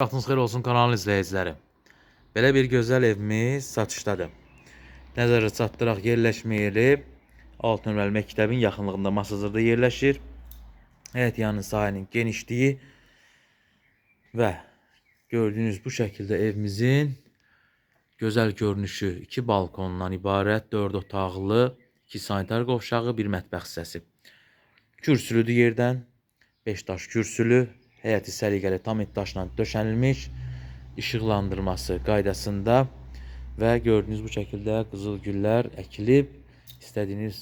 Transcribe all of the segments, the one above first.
Vaxtınız xeyir olsun kanalın izləyiciləri. Belə bir gözəl evimiz satışdadır. Nəzərə çatdıraq yerləşmə yeri 6 nömrəli məktəbin yaxınlığında Masazırda yerləşir. Həyət yanı sahənin genişliyi və gördüyünüz bu şəkildə evimizin gözəl görünüşü 2 balkondan ibarət 4 otaqlı, 2 sanitar qovşağı, 1 mətbəx hissəsi. Kürsülüdür yerdən, 5 daş kürsülü. Həyəti səliqəli tam daşla döşənilmiş, işıqlandırması qaydasında və gördüyünüz bu şəkildə qızıl güllər əkilib, istədiyiniz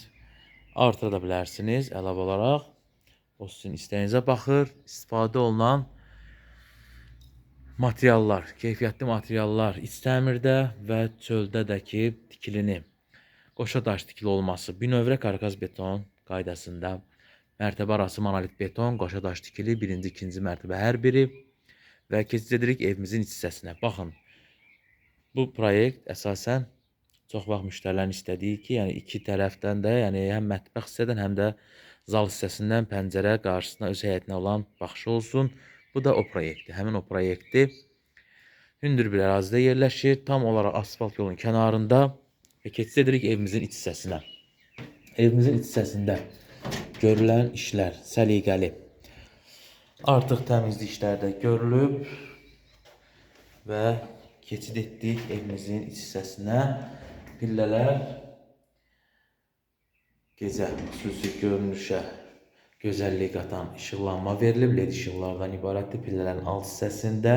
artıra da bilərsiniz əlavə olaraq. O sizin istəyinizə baxır. İstifadə olunan materiallar, keyfiyyətli materiallar iç təmirdə və çöldədəki tikilini qoşa daş tikili olması, binövrə karkaz beton qaydasında. Mərtəbə arası monolit beton, qoşa daş tikili, birinci, ikinci mərtəbə hər biri və keçid edirik evimizin iç hissəsinə. Baxın, bu proyekt əsasən çox vaxt müştərilərin istədiyi ki, yəni iki tərəfdən də, yəni həm mətbəx hissədən, həm də zal hissəsindən pəncərə qarşısına öz həyətinə olan baxışı olsun. Bu da o proyektdir. Həmin o proyektdir. Hündür bir ərazidə yerləşir, tam olaraq asfalt yolun kənarında və keçid edirik evimizin iç hissəsinə. Evimizin iç hissəsində görülən işlər səliqəli. Artıq təmizlik işləri də görülüb və keçid etdik evimizin iç hissəsinə. Pillələr gecə xüsusi görünüşə gözəllik qatan işıqlanma verilib. LED işıqlardan ibarətdir. Pillələrin alt hissəsində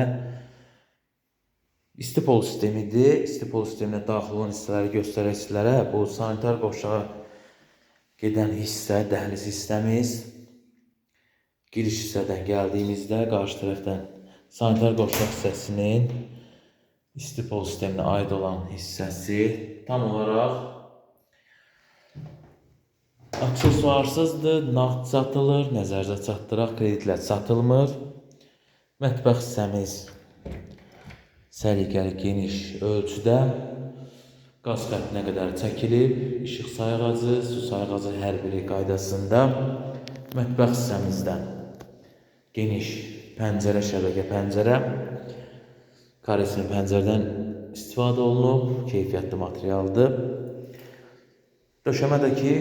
istipol sistemidir. İstipol sisteminə daxil olan hissələri göstərək sizlərə. Bu sanitar qovşağa gedən hissə, dəhliz hissəmiz. Giriş hissədən gəldiyimizdə qarşı tərəfdən sanitar qovşaq hissəsinin istipol sisteminə aid olan hissəsi tam olaraq aksesuarsızdır, nağd satılır, nəzərdə çatdıraq, kreditlər satılmır. Mətbəx hissəmiz səliqəli geniş ölçüdə. Qaz xəttinə qədər çəkilib, işıq sayğacı, su sayğacı hər biri qaydasında. Mətbəx hissəmizdən geniş pəncərə, şəbəkə pəncərə, karesli pəncərədən istifadə olunub, keyfiyyətli materialdır. Döşəmədəki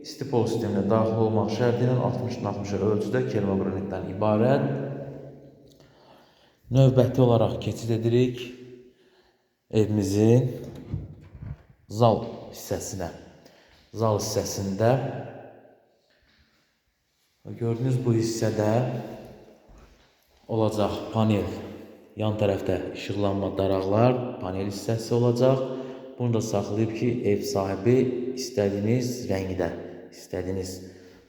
istipol sisteminə daxil olmaq şərti ilə 60-60 ölçüdə kermogranitdən ibarət. Növbəti olaraq keçid edirik evimizin zal hissəsinə. Zal hissəsində gördüyünüz bu hissədə olacaq panel. Yan tərəfdə işıqlanma daraqlar, panel hissəsi olacaq. Bunu da saxlayıb ki, ev sahibi istədiyiniz rəngdə, istədiyiniz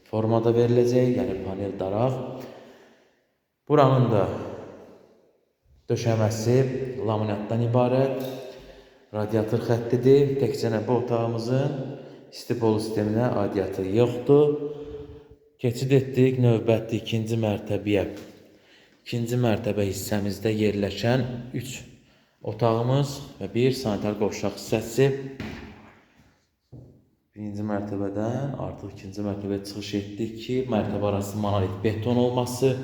formada veriləcək, yəni panel daraq. Buranın da döşəməsi laminatdan ibarət. Radiator xəttidir. Təkcə bu otağımızın istipol sisteminə aidiyyatı yoxdur. Keçid etdik növbəti ikinci mərtəbəyə. İkinci mərtəbə hissəmizdə yerləşən 3 otağımız və bir sanitar qovşaq hissəsi. Birinci mərtəbədən artıq ikinci mərtəbəyə çıxış etdik ki, mərtəbə arası monolit beton olması,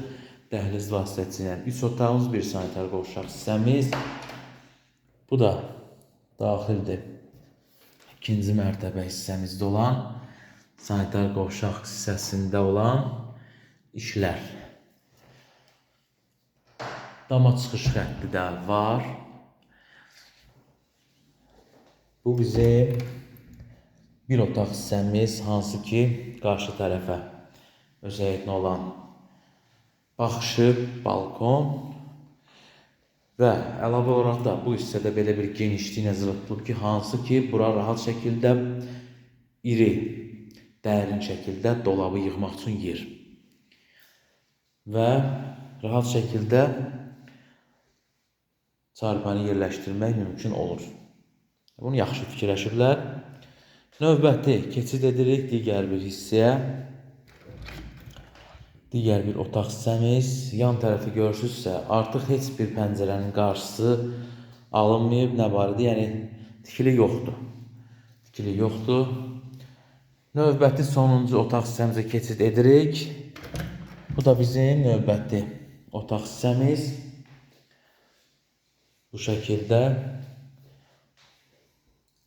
dəhliz vasitəsilə 3 otağımız, bir sanitar qovşaq hissəmiz. Bu da daxildir ikinci mərtəbə hissəmizdə olan sanitar qovşaq hissəsində olan işlər. Dama çıxış xətti də var. Bu bizim bir otaq hissəmiz, hansı ki qarşı tərəfə öz həyətinə olan baxışı, balkon. Və əlavə olaraq da bu hissədə belə bir genişliyi nəzərdə tutulub ki, hansı ki, bura rahat şəkildə iri, dərin şəkildə dolabı yığmaq üçün yer. Və rahat şəkildə çarpayını yerləşdirmək mümkün olur. Bunu yaxşı fikirləşiblər. Növbəti keçid edirik digər bir hissəyə. Digər bir otaq hissəmiz. Yan tərəfi görürsünüzsə, artıq heç bir pəncərənin qarşısı alınmayıb. Nə barədə? Yəni, tikili yoxdur. Tikili yoxdur. Növbəti sonuncu otaq hissəmizə keçid edirik. Bu da bizim növbəti otaq hissəmiz. Bu şəkildə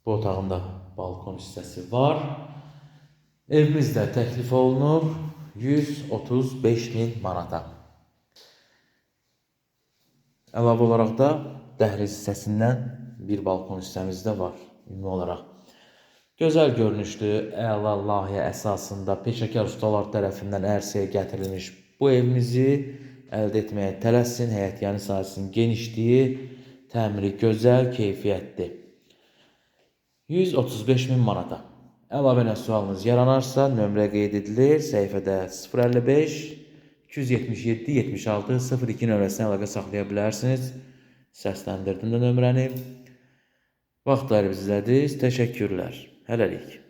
bu otağında balkon hissəsi var. Evimiz də təklif olunur 135.000 manata. Əlavə olaraq da dəhliz hissəsindən bir balkon hissəmiz də var ümumi olaraq. Gözəl görünüşlü, əla layihə əsasında peşəkar ustalar tərəfindən ərsəyə gətirilmiş bu evimizi əldə etməyə tələsin. Həyətyanı sahəsinin genişliyi, təmiri gözəl, keyfiyyətli. 135.000 manata. Əlavə sualınız yaranarsa nömrə qeyd edilir. Səhifədə 055 277 76 02 nömrəsinə əlaqə saxlaya bilərsiniz. Səsləndirdim də nömrəni. Vaxt ayırıb izlədiniz. Təşəkkürlər. Hələlik.